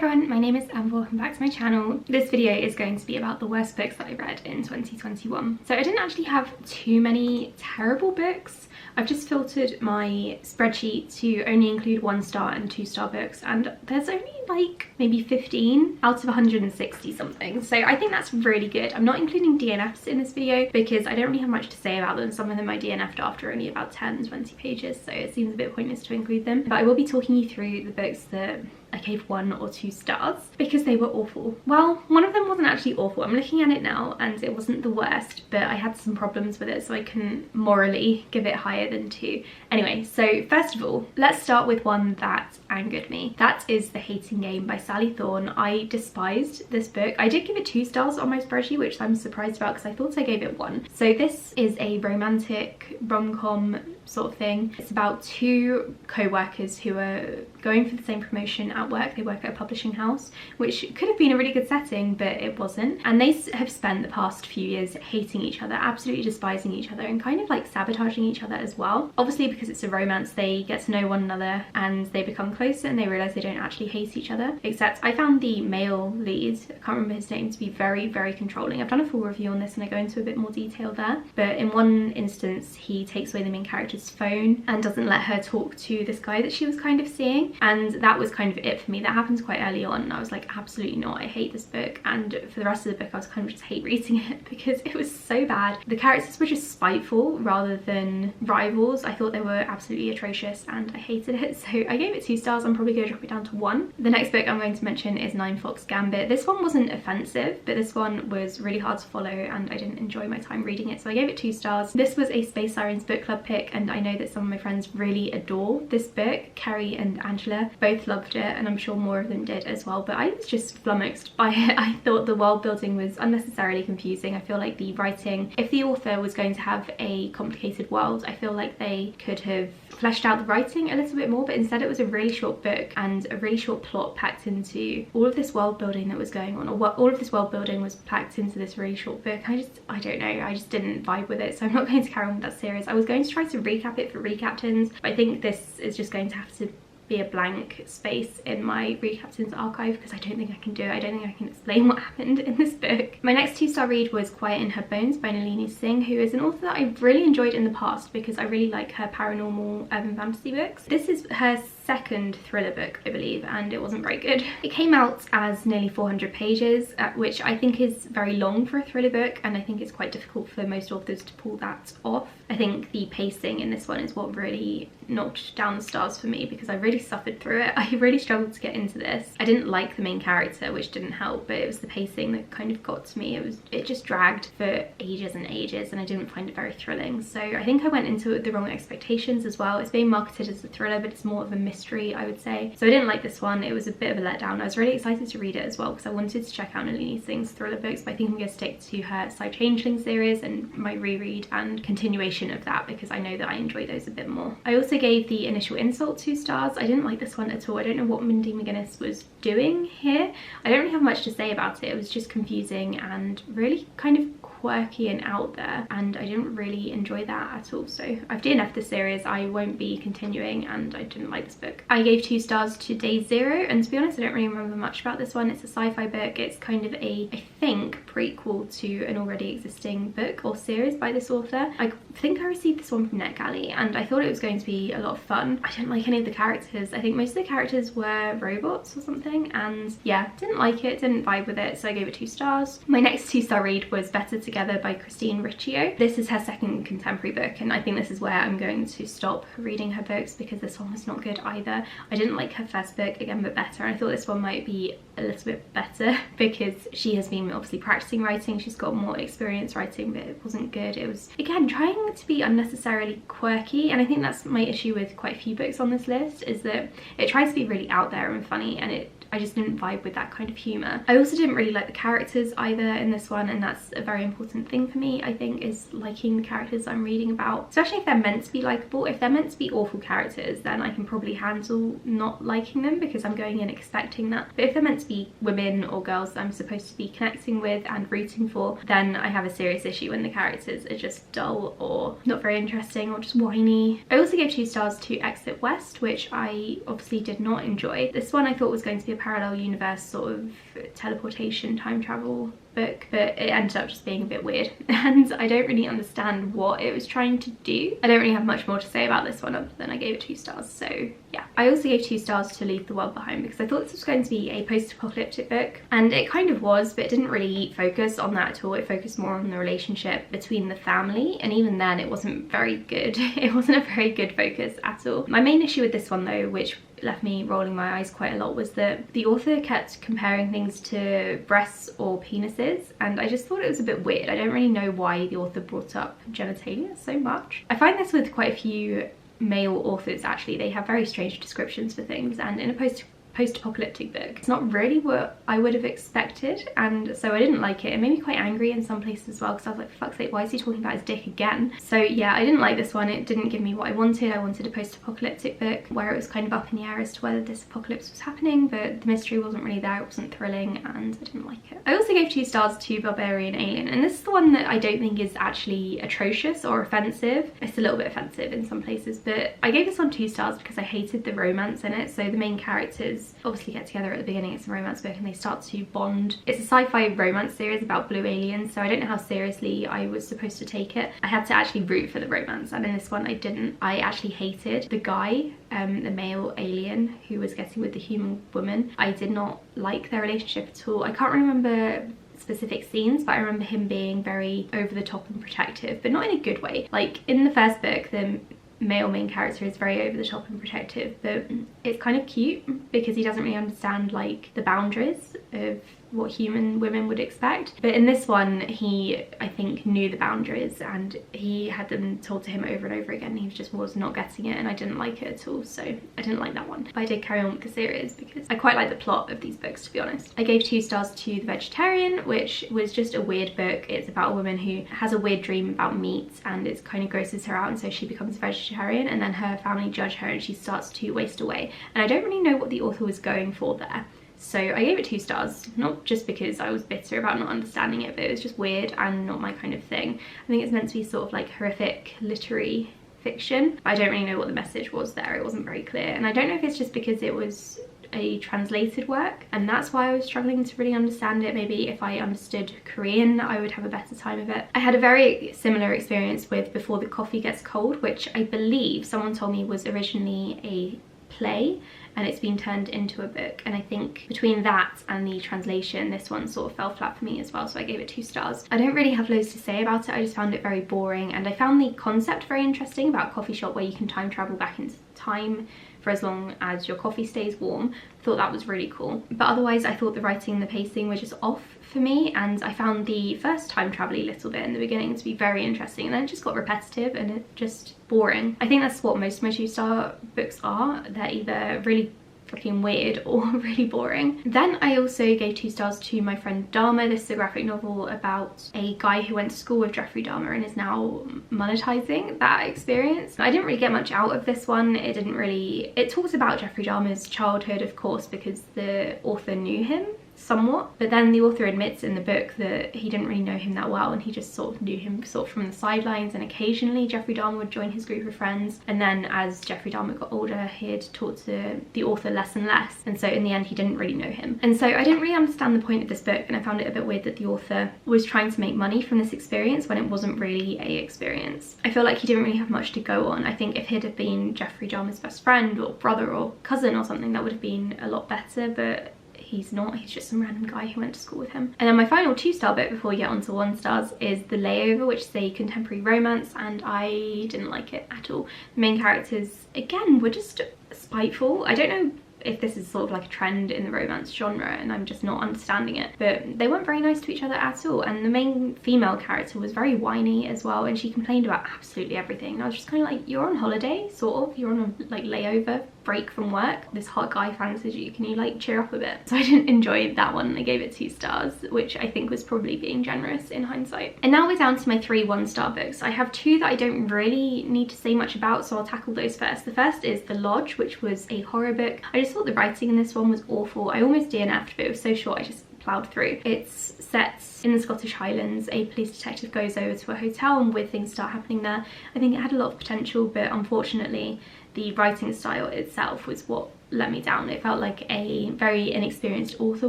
everyone, my name is Amber, welcome back to my channel. This video is going to be about the worst books that I read in 2021. So I didn't actually have too many terrible books. I've just filtered my spreadsheet to only include 1-star and 2-star books, and there's only like maybe 15 out of 160 something. So I think that's really good. I'm not including DNFs in this video because I don't really have much to say about them. Some of them I DNF'd after only about 10-20 pages, so it seems a bit pointless to include them. But I will be talking you through the books that I gave 1 or 2 stars because they were awful. Well, one of them wasn't actually awful. I'm looking at it now and it wasn't the worst, but I had some problems with it, so I couldn't morally give it higher than 2. Anyway, so first of all, let's start with one that angered me. That is The Hating Game by Sally Thorne. I despised this book. I did give it 2 stars on my spreadsheet, which I'm surprised about because I thought I gave it 1. So this is a romantic rom-com sort of thing. It's about 2 co-workers who are going for the same promotion at work. They work at a publishing house, which could have been a really good setting, but it wasn't. And they have spent the past few years hating each other, absolutely despising each other, and kind of like sabotaging each other as well. Obviously, because it's a romance, they get to know one another and they become closer and they realise they don't actually hate each other. Except I found the male lead, I can't remember his name, to be very, very controlling. I've done a full review on this and I go into a bit more detail there. But in one instance, he takes away the main character's phone and doesn't let her talk to this guy that she was kind of seeing. And that was kind of it for me. That happens quite early on and I was like, absolutely not, I hate this book. And for the rest of the book I was kind of just hate reading it because it was so bad. The characters were just spiteful rather than rivals. I thought they were absolutely atrocious and I hated it, so I gave it 2 stars. I'm probably going to drop it down to 1. The next book I'm going to mention is Ninefox Gambit. This one wasn't offensive, but this one was really hard to follow and I didn't enjoy my time reading it, so I gave it 2 stars. This was a Space Sirens book club pick and I know that some of my friends really adore this book. Carrie and Angela both loved it and I'm sure more of them did as well, but I was just flummoxed by it. I thought the world building was unnecessarily confusing. I feel like the writing, if the author was going to have a complicated world, I feel like they could have fleshed out the writing a little bit more, but instead it was a really short book and a really short plot packed into all of this world building that was going on, or what all of this world building was packed into this really short book. I don't know, I just didn't vibe with it, so I'm not going to carry on with that series. I was going to try to recap it for Recaptains, but I think this is just going to have to be a blank space in my Recaptains archive because I don't think I can do it. I don't think I can explain what happened in this book. My next 2-star read was Quiet in Her Bones by Nalini Singh, who is an author that I've really enjoyed in the past because I really like her paranormal urban fantasy books. This is her second thriller book, I believe, and it wasn't very good. It came out as nearly 400 pages, which I think is very long for a thriller book, and I think it's quite difficult for most authors to pull that off. I think the pacing in this one is what really knocked down the stars for me because I really suffered through it. I really struggled to get into this. I didn't like the main character, which didn't help, but it was the pacing that kind of got to me. It just dragged for ages and ages and I didn't find it very thrilling. So I think I went into it with the wrong expectations as well. It's being marketed as a thriller, but it's more of a mystery, I would say. So I didn't like this one. It was a bit of a letdown. I was really excited to read it as well because I wanted to check out Nalini Singh's thriller books, but I think I'm going to stick to her Side Changeling series and my reread and continuation of that because I know that I enjoy those a bit more. I also gave The Initial Insult 2 stars. I didn't like this one at all. I don't know what Mindy McGuinness was doing here. I don't really have much to say about it. It was just confusing and really kind of quirky and out there, and I didn't really enjoy that at all. So I've DNF'd this series. I won't be continuing and I didn't like this book. I gave 2 stars to Day Zero, and to be honest I don't really remember much about this one. It's a sci-fi book. It's kind of a, I think, prequel to an already existing book or series by this author. I think I received this one from NetGalley and I thought it was going to be a lot of fun. I didn't like any of the characters. I think most of the characters were robots or something, and yeah, didn't like it, didn't vibe with it, so I gave it 2 stars. My next 2-star read was Better Together by Christine Riccio. This is her second contemporary book and I think this is where I'm going to stop reading her books because this one was not good either. I didn't like her first book, Again But Better, and I thought this one might be a little bit better because she has been obviously practicing writing. She's got more experience writing, but it wasn't good. It was, again, trying to be unnecessarily quirky, and I think that's my issue with quite a few books on this list, is that it tries to be really out there and funny, and I just didn't vibe with that kind of humour. I also didn't really like the characters either in this one, and that's a very important thing for me, I think, is liking the characters I'm reading about, especially if they're meant to be likeable. If they're meant to be awful characters, then I can probably handle not liking them because I'm going in expecting that. But if they're meant to be women or girls that I'm supposed to be connecting with and rooting for, then I have a serious issue when the characters are just dull or not very interesting or just whiny. I also gave 2 stars to Exit West, which I obviously did not enjoy. This one I thought was going to be a parallel universe sort of teleportation time travel book, but it ended up just being a bit weird and I don't really understand what it was trying to do. I don't really have much more to say about this one other than I gave it 2 stars. So yeah, I also gave 2 stars to Leave the World Behind because I thought this was going to be a post-apocalyptic book, and it kind of was, but it didn't really focus on that at all. It focused more on the relationship between the family, and even then it wasn't very good. It wasn't a very good focus at all. My main issue with this one though, which left me rolling my eyes quite a lot, was that the author kept comparing things to breasts or penises, and I just thought it was a bit weird. I don't really know why the author brought up genitalia so much. I find this with quite a few male authors actually. They have very strange descriptions for things, and in a post-apocalyptic book, it's not really what I would have expected, and so I didn't like it. It made me quite angry in some places as well, because I was like, for fuck's sake, why is he talking about his dick again? So yeah, I didn't like this one. It didn't give me what I wanted. I wanted a post-apocalyptic book where it was kind of up in the air as to whether this apocalypse was happening, but the mystery wasn't really there. It wasn't thrilling, and I didn't like it. I also gave 2 stars to Barbarian Alien, and this is the one that I don't think is actually atrocious or offensive. It's a little bit offensive in some places, but I gave this one 2 stars because I hated the romance in it. So the main characters obviously get together at the beginning. It's a romance book and they start to bond. It's a sci-fi romance series about blue aliens, so I don't know how seriously I was supposed to take it. I had to actually root for the romance, and in this one I didn't. I actually hated the guy, the male alien who was getting with the human woman. I did not like their relationship at all. I can't remember specific scenes, but I remember him being very over the top and protective, but not in a good way. Like in the first book, the male main character is very over the top and protective, but it's kind of cute because he doesn't really understand like the boundaries of what human women would expect. But in this one, he, I think, knew the boundaries and he had them told to him over and over again. He just was not getting it, and I didn't like it at all, so I didn't like that one. But I did carry on with the series because I quite like the plot of these books, to be honest. I gave 2 stars to The Vegetarian, which was just a weird book. It's about a woman who has a weird dream about meat, and it kind of grosses her out, and so she becomes a vegetarian, and then her family judge her and she starts to waste away. And I don't really know what the author was going for there. So I gave it 2 stars, not just because I was bitter about not understanding it, but it was just weird and not my kind of thing. I think it's meant to be sort of like horrific literary fiction. I don't really know what the message was there. It wasn't very clear, and I don't know if it's just because it was a translated work and that's why I was struggling to really understand it. Maybe if I understood Korean I would have a better time of it. I had a very similar experience with Before the Coffee Gets Cold, which I believe someone told me was originally a play and it's been turned into a book, and I think between that and the translation this one sort of fell flat for me as well, so I gave it 2 stars. I don't really have loads to say about it. I just found it very boring, and I found the concept very interesting about a coffee shop where you can time travel back into time for as long as your coffee stays warm. I thought that was really cool, but otherwise I thought the writing and the pacing were just off for me, and I found the first time travel-y little bit in the beginning to be very interesting, and then it just got repetitive and it just boring. I think that's what most of my 2-star books are. They're either really freaking weird or really boring. Then I also gave 2 stars to My Friend Dahmer. This is a graphic novel about a guy who went to school with Jeffrey Dahmer and is now monetizing that experience. I didn't really get much out of this one. It talks about Jeffrey Dahmer's childhood, of course, because the author knew him somewhat, but then the author admits in the book that he didn't really know him that well, and he just sort of knew him sort of from the sidelines, and occasionally Jeffrey Dahmer would join his group of friends, and then as Jeffrey Dahmer got older he had talked to the author less and less, and so in the end he didn't really know him. And so I didn't really understand the point of this book, and I found it a bit weird that the author was trying to make money from this experience when it wasn't really a experience. I feel like he didn't really have much to go on. I think if he'd have been Jeffrey Dahmer's best friend or brother or cousin or something, that would have been a lot better, but he's not. He's just some random guy who went to school with him. And then my final 2-star book before we get on to 1 stars is The Layover, which is a contemporary romance, and I didn't like it at all. The main characters, again, were just spiteful. I don't know if this is sort of like a trend in the romance genre and I'm just not understanding it, but they weren't very nice to each other at all, and the main female character was very whiny as well, and she complained about absolutely everything, and I was just kind of like, you're on holiday, sort of, you're on a like layover break from work, this hot guy fancies you, can you like cheer up a bit? So I didn't enjoy that one. I gave it 2 stars, which I think was probably being generous in hindsight. And now we're down to my 3 1-star books. I have 2 that I don't really need to say much about, so I'll tackle those first. The first is The Lodge, which was a horror book. I just thought the writing in this one was awful. I almost DNF'd, but it was so short I just plowed through. It's set in the Scottish Highlands. A police detective goes over to a hotel and weird things start happening there. I think it had a lot of potential, but unfortunately the writing style itself was what let me down. It felt like a very inexperienced author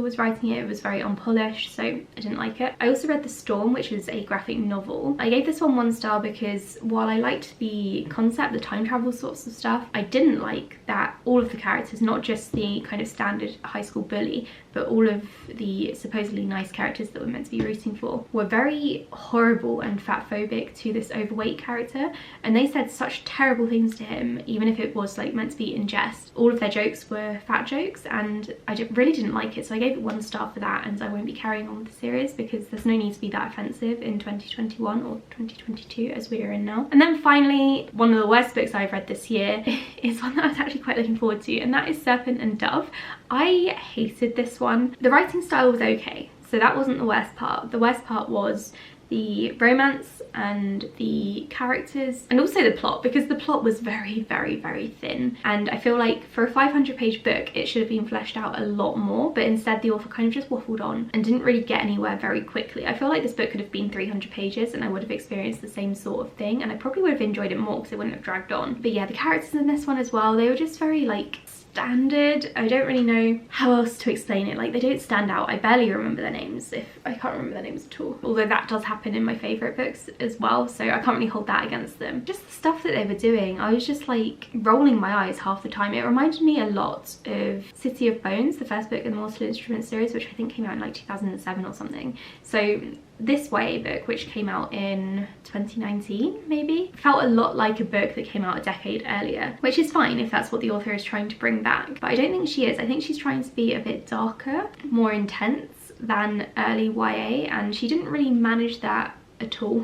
was writing it. It was very unpolished, so I didn't like it. I also read The Storm, which is a graphic novel. I gave this one 1 star because while I liked the concept, the time travel sorts of stuff, I didn't like that all of the characters, not just the kind of standard high school bully, but all of the supposedly nice characters that we're meant to be rooting for, were very horrible and fat phobic to this overweight character, and they said such terrible things to him, even if it was like meant to be in jest. All of their jokes were fat jokes, and I really didn't like it, so I gave it 1 star for that, and I won't be carrying on with the series because there's no need to be that offensive in 2021 or 2022 as we are in now. And then finally, one of the worst books I've read this year is one that I was actually quite looking forward to, and that is Serpent and Dove. I hated this one. The writing style was okay, so that wasn't the worst part. The worst part was the romance and the characters, and also the plot, because the plot was very, very, very thin, and I feel like for a 500-page book it should have been fleshed out a lot more, but instead the author kind of just waffled on and didn't really get anywhere very quickly. I feel like this book could have been 300 pages and I would have experienced the same sort of thing, and I probably would have enjoyed it more because it wouldn't have dragged on. But yeah, the characters in this one as well, they were just very like standard. I don't really know how else to explain it. Like, they don't stand out. I barely remember their names, if I can't remember their names at all, although that does happen in my favourite books as well, so I can't really hold that against them. Just the stuff that they were doing, I was just like rolling my eyes half the time. It reminded me a lot of City of Bones, the first book in the Mortal Instruments series, which I think came out in like 2007 or something. So this YA book, which came out in 2019 maybe, felt a lot like a book that came out a decade earlier, which is fine if that's what the author is trying to bring back, but I don't think she is. I think she's trying to be a bit darker, more intense than early YA, and she didn't really manage that at all.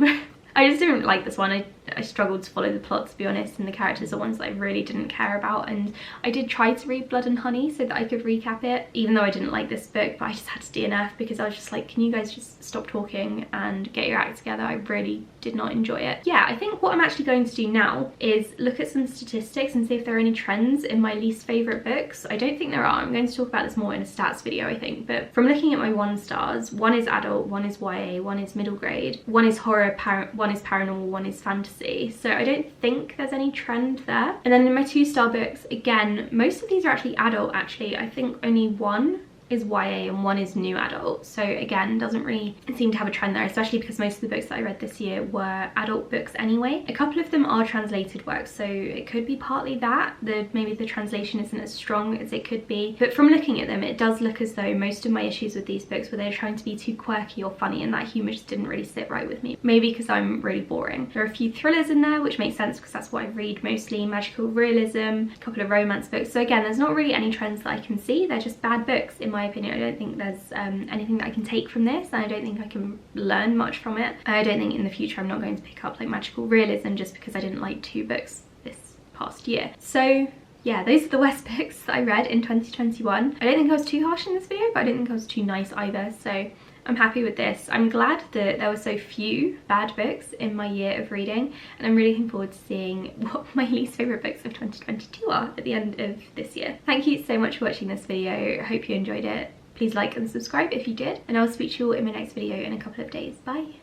I just didn't like this one. I struggled to follow the plot, to be honest, and the characters are ones that I really didn't care about, and I did try to read Blood and Honey so that I could recap it, even though I didn't like this book, but I just had to DNF because I was just like, can you guys just stop talking and get your act together? I really did not enjoy it. Yeah, I think what I'm actually going to do now is look at some statistics and see if there are any trends in my least favourite books. I don't think there are. I'm going to talk about this more in a stats video, I think, but from looking at my 1 stars, 1 is adult, 1 is YA, 1 is middle grade, 1 is horror, 1 is paranormal, 1 is fantasy. So I don't think there's any trend there. And then in my 2-star books, again, most of these are actually adult actually. I think only 1 is YA and 1 is new adult, so again, doesn't really seem to have a trend there, especially because most of the books that I read this year were adult books anyway. A couple of them are translated works, so it could be partly that maybe the translation isn't as strong as it could be, but from looking at them it does look as though most of my issues with these books were they're trying to be too quirky or funny, and that humour just didn't really sit right with me, maybe because I'm really boring. There are a few thrillers in there, which makes sense because that's what I read mostly, magical realism, a couple of romance books, so again, there's not really any trends that I can see. They're just bad books in my opinion. I don't think there's anything that I can take from this, and I don't think I can learn much from it. I don't think in the future I'm not going to pick up like magical realism just because I didn't like 2 books this past year. So yeah, those are the worst books that I read in 2021. I don't think I was too harsh in this video, but I don't think I was too nice either, so I'm happy with this. I'm glad that there were so few bad books in my year of reading, and I'm really looking forward to seeing what my least favourite books of 2022 are at the end of this year. Thank you so much for watching this video. I hope you enjoyed it. Please like and subscribe if you did, and I'll speak to you all in my next video in a couple of days. Bye!